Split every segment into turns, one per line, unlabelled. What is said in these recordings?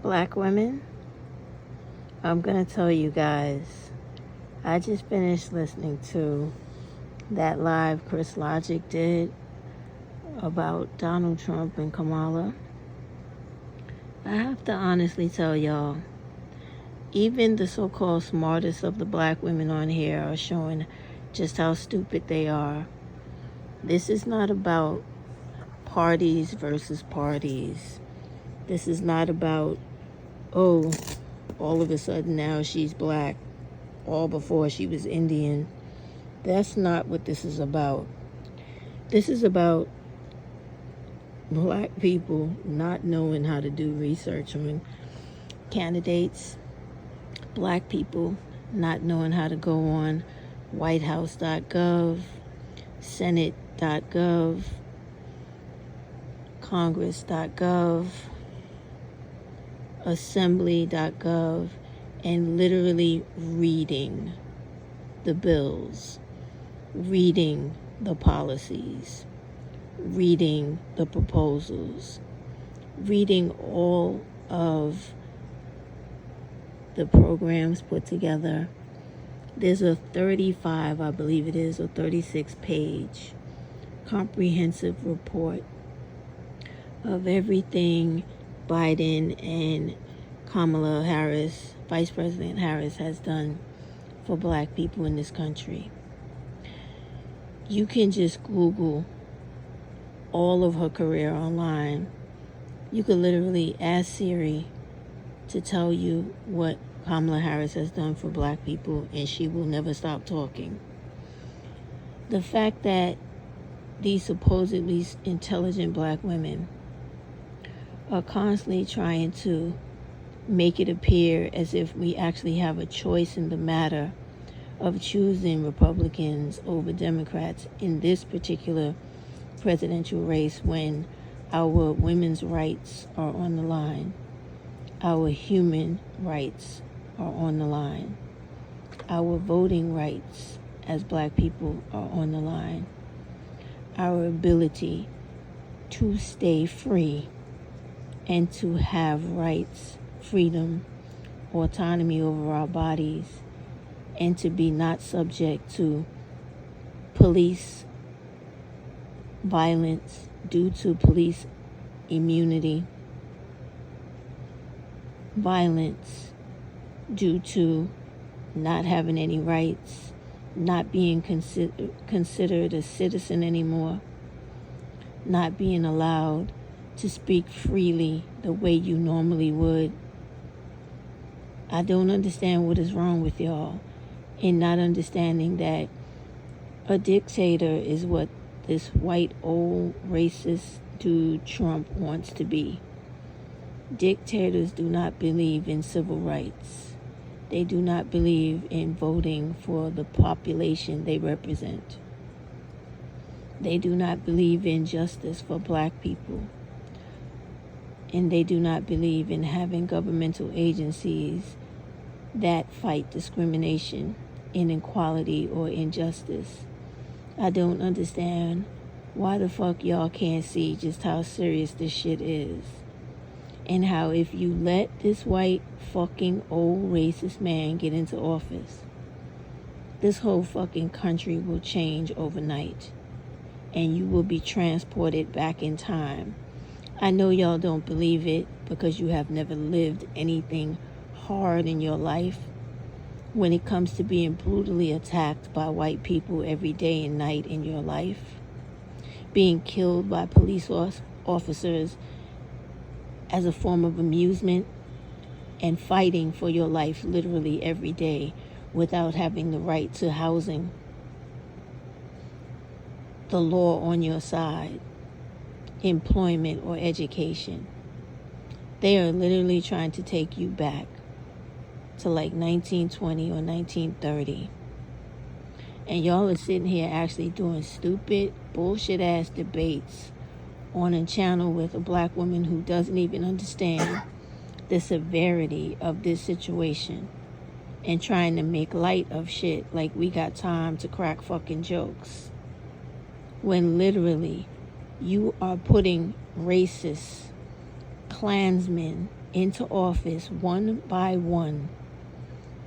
Black women, I'm going to tell you guys, I just finished listening to that live Chris Logic did about Donald Trump and Kamala. I have to honestly tell y'all, even the so-called smartest of the black women on here are showing just how stupid they are. This is not about parties versus parties. This is not about, oh, all of a sudden now she's black, all before she was Indian. That's not what this is about. This is about black people not knowing how to do research on candidates, black people not knowing how to go on whitehouse.gov, senate.gov, congress.gov, assembly.gov, and literally reading the bills, reading the policies, reading the proposals, reading all of the programs put together. There's a 35, I believe it is, or 36-page comprehensive report of everything Biden and Kamala Harris, Vice President Harris, has done for black people in this country. You can just Google all of her career online. You could literally ask Siri to tell you what Kamala Harris has done for black people, and she will never stop talking. The fact that these supposedly intelligent black women are constantly trying to make it appear as if we actually have a choice in the matter of choosing Republicans over Democrats in this particular presidential race, when our women's rights are on the line, our human rights are on the line, our voting rights as black people are on the line, our ability to stay free and to have rights, freedom, autonomy over our bodies, and to be not subject to police violence due to police immunity, violence due to not having any rights, not being considered a citizen anymore, not being allowed to speak freely the way you normally would. I don't understand what is wrong with y'all in not understanding that a dictator is what this white old racist dude Trump wants to be. Dictators do not believe in civil rights. They do not believe in voting for the population they represent. They do not believe in justice for black people. And they do not believe in having governmental agencies that fight discrimination, inequality, or injustice. I don't understand why the fuck y'all can't see just how serious this shit is. And how if you let this white fucking old racist man get into office, this whole fucking country will change overnight. And you will be transported back in time. I know y'all don't believe it because you have never lived anything hard in your life. When it comes to being brutally attacked by white people every day and night in your life, being killed by police officers as a form of amusement, and fighting for your life literally every day without having the right to housing, the law on your side, employment, or education. They are literally trying to take you back to like 1920 or 1930. And y'all are sitting here actually doing stupid, bullshit ass debates on a channel with a black woman who doesn't even understand the severity of this situation, and trying to make light of shit like we got time to crack fucking jokes, when literally you are putting racist Klansmen into office one by one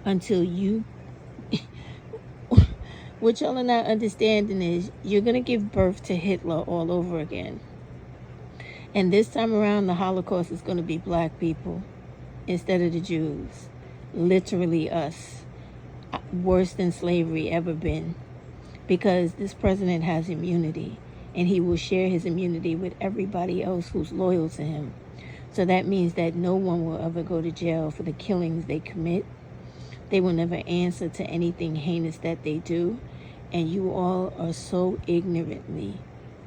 until you what y'all are not understanding is you're going to give birth to Hitler all over again. And this time around, the Holocaust is going to be black people instead of the Jews. Literally us. Worse than slavery ever been. Because this president has immunity. And he will share his immunity with everybody else who's loyal to him. So that means that no one will ever go to jail for the killings they commit. They will never answer to anything heinous that they do. And you all are so ignorantly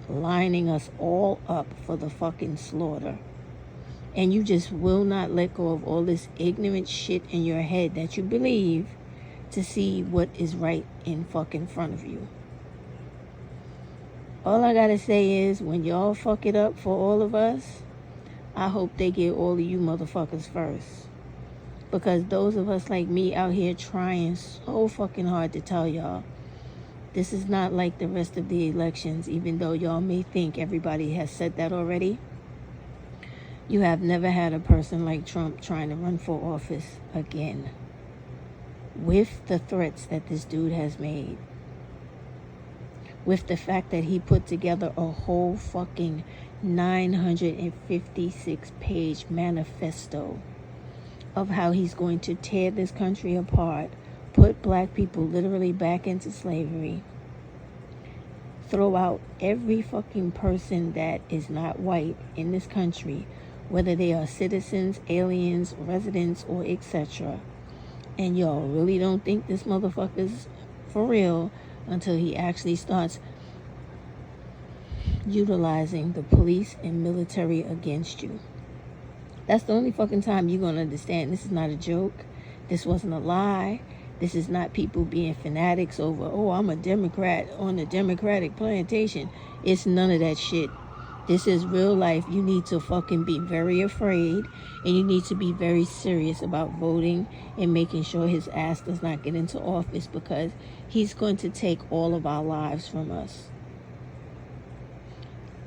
lining us all up for the fucking slaughter. And you just will not let go of all this ignorant shit in your head that you believe to see what is right in fucking front of you. All I gotta say is, when y'all fuck it up for all of us, I hope they get all of you motherfuckers first. Because those of us like me out here trying so fucking hard to tell y'all, this is not like the rest of the elections, even though y'all may think everybody has said that already. You have never had a person like Trump trying to run for office again. With the threats that this dude has made. With the fact that he put together a whole fucking 956-page manifesto of how he's going to tear this country apart, put black people literally back into slavery, throw out every fucking person that is not white in this country, whether they are citizens, aliens, residents, or etc. And y'all really don't think this motherfucker's for real until he actually starts utilizing the police and military against you. That's the only fucking time you're going to understand this is not a joke. This wasn't a lie. This is not people being fanatics over, oh, I'm a Democrat on the Democratic plantation. It's none of that shit. This is real life. You need to fucking be very afraid, and you need to be very serious about voting and making sure his ass does not get into office, because he's going to take all of our lives from us.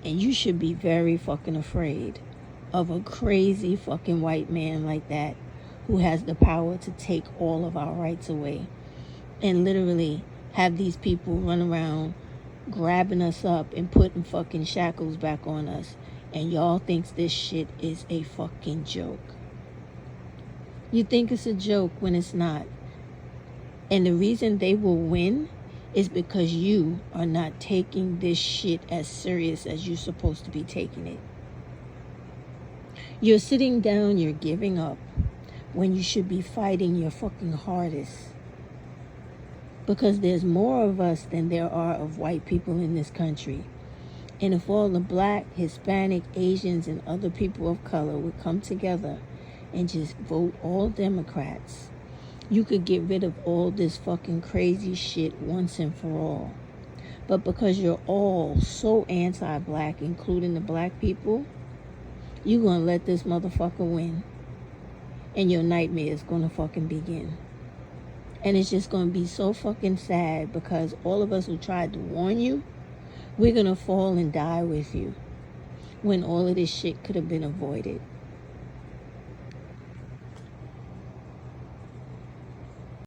And you should be very fucking afraid of a crazy fucking white man like that who has the power to take all of our rights away and literally have these people run around grabbing us up and putting fucking shackles back on us, and y'all thinks this shit is a fucking joke. You think it's a joke when it's not. And the reason they will win is because you are not taking this shit as serious as you're supposed to be taking it. You're sitting down, you're giving up, when you should be fighting your fucking hardest. Because there's more of us than there are of white people in this country. And if all the black, Hispanic, Asians, and other people of color would come together and just vote all Democrats, you could get rid of all this fucking crazy shit once and for all. But because you're all so anti-black, including the black people, you're going to let this motherfucker win. And your nightmare is going to fucking begin. And it's just going to be so fucking sad, because all of us who tried to warn you, we're going to fall and die with you when all of this shit could have been avoided.